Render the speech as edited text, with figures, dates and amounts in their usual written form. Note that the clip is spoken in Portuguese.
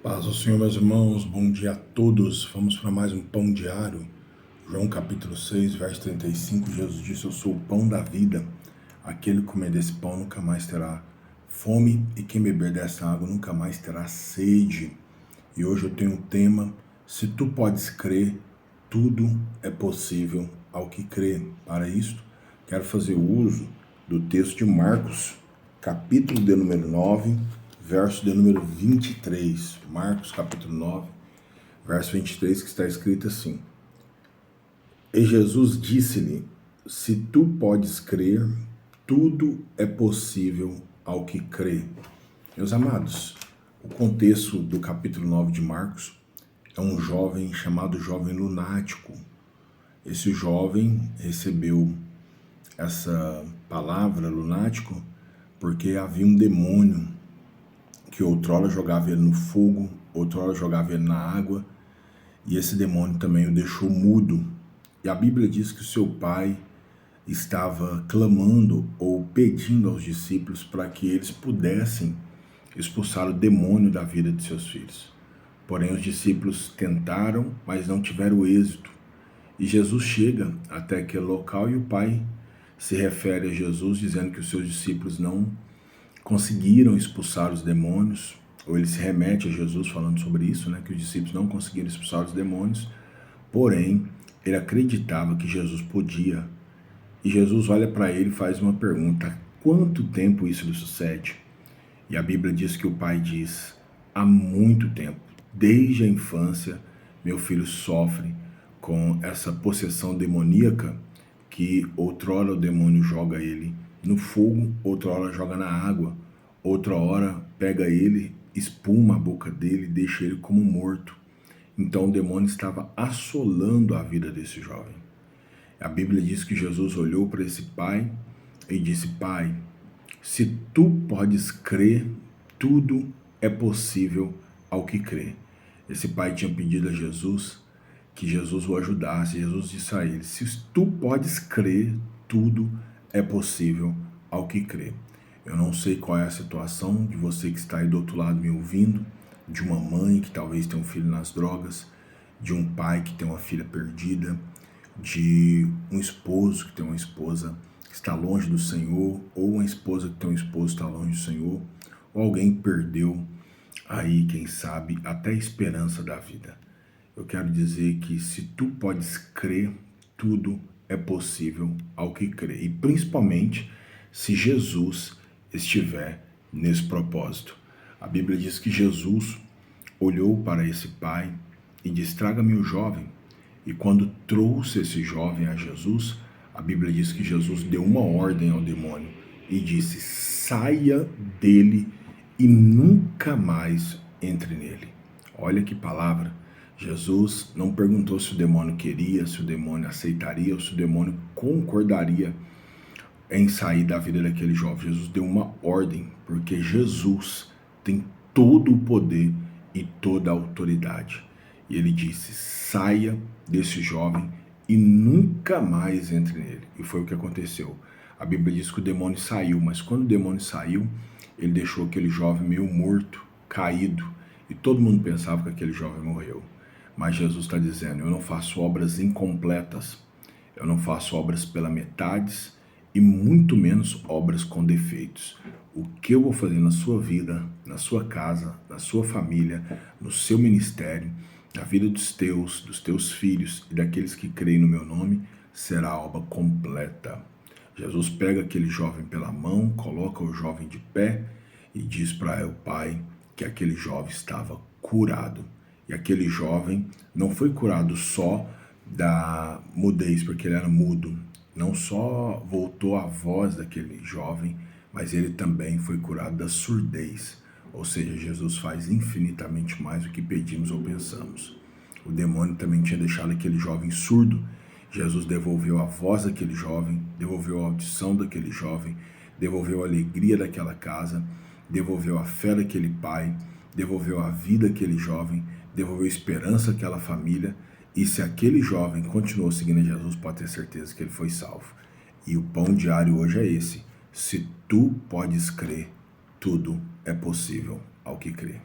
Paz ao Senhor, meus irmãos, bom dia a todos. Vamos para mais um pão diário. João capítulo 6, verso 35, Jesus disse: Eu sou o pão da vida. Aquele que comer desse pão nunca mais terá fome, e quem beber dessa água nunca mais terá sede. E hoje eu tenho um tema: se tu podes crer, tudo é possível ao que crê. Para isto, quero fazer uso do texto de Marcos, capítulo de número 9, verso de número 23. Marcos, capítulo 9, verso 23, que está escrito assim: E Jesus disse-lhe: Se tu podes crer, tudo é possível ao que crê. Meus amados, o contexto do capítulo 9 de Marcos é um jovem chamado jovem lunático. Esse jovem recebeu essa palavra lunático porque havia um demônio que outrora jogava ele no fogo, outrora jogava ele na água, e esse demônio também o deixou mudo. E a Bíblia diz que o seu pai estava clamando ou pedindo aos discípulos para que eles pudessem expulsar o demônio da vida de seus filhos. Porém, os discípulos tentaram, mas não tiveram êxito. E Jesus chega até aquele local e o pai se refere a Jesus dizendo que os seus discípulos não conseguiram expulsar os demônios, ou ele se remete a Jesus falando sobre isso, que os discípulos não conseguiram expulsar os demônios, porém, ele acreditava que Jesus podia. E Jesus olha para ele e faz uma pergunta: há quanto tempo isso lhe sucede? E a Bíblia diz que o pai diz: há muito tempo, desde a infância, meu filho sofre com essa possessão demoníaca, que outrora o demônio joga ele no fogo, outrora joga na água, outra hora pega ele, espuma a boca dele, deixa ele como morto. Então o demônio estava assolando a vida desse jovem. A Bíblia diz que Jesus olhou para esse pai e disse: Pai, se tu podes crer, tudo é possível ao que crê. Esse pai tinha pedido a Jesus que Jesus o ajudasse. Jesus disse a ele: se tu podes crer, tudo é possível ao que crê. Eu não sei qual é a situação de você que está aí do outro lado me ouvindo, de uma mãe que talvez tenha um filho nas drogas, de um pai que tem uma filha perdida, de um esposo que tem uma esposa que está longe do Senhor, ou uma esposa que tem um esposo que está longe do Senhor, ou alguém que perdeu aí, quem sabe, até a esperança da vida. Eu quero dizer que se tu podes crer, tudo é possível ao que crê. E principalmente se Jesus estiver nesse propósito. A Bíblia diz que Jesus olhou para esse pai e disse: traga-me o jovem. E quando trouxe esse jovem a Jesus, a Bíblia diz que Jesus deu uma ordem ao demônio e disse: saia dele e nunca mais entre nele. Olha que palavra. Jesus não perguntou se o demônio queria, se o demônio aceitaria ou se o demônio concordaria em sair da vida daquele jovem. Jesus deu uma ordem, porque Jesus tem todo o poder e toda a autoridade. E ele disse: saia desse jovem e nunca mais entre nele. E foi o que aconteceu. A Bíblia diz que o demônio saiu, mas quando o demônio saiu, ele deixou aquele jovem meio morto, caído, e todo mundo pensava que aquele jovem morreu. Mas Jesus está dizendo: eu não faço obras incompletas, eu não faço obras pela metade e muito menos obras com defeitos. O que eu vou fazer na sua vida, na sua casa, na sua família, no seu ministério, na vida dos teus filhos e daqueles que creem no meu nome, será obra completa. Jesus pega aquele jovem pela mão, coloca o jovem de pé e diz para o pai que aquele jovem estava curado. E aquele jovem não foi curado só da mudez, porque ele era mudo. Não só voltou a voz daquele jovem, mas ele também foi curado da surdez. Ou seja, Jesus faz infinitamente mais do que pedimos ou pensamos. O demônio também tinha deixado aquele jovem surdo. Jesus devolveu a voz daquele jovem, devolveu a audição daquele jovem, devolveu a alegria daquela casa, devolveu a fé daquele pai, devolveu a vida daquele jovem, devolveu esperança àquela família. E se aquele jovem continuou seguindo Jesus, pode ter certeza que ele foi salvo. E o pão diário hoje é esse: se tu podes crer, tudo é possível ao que crê.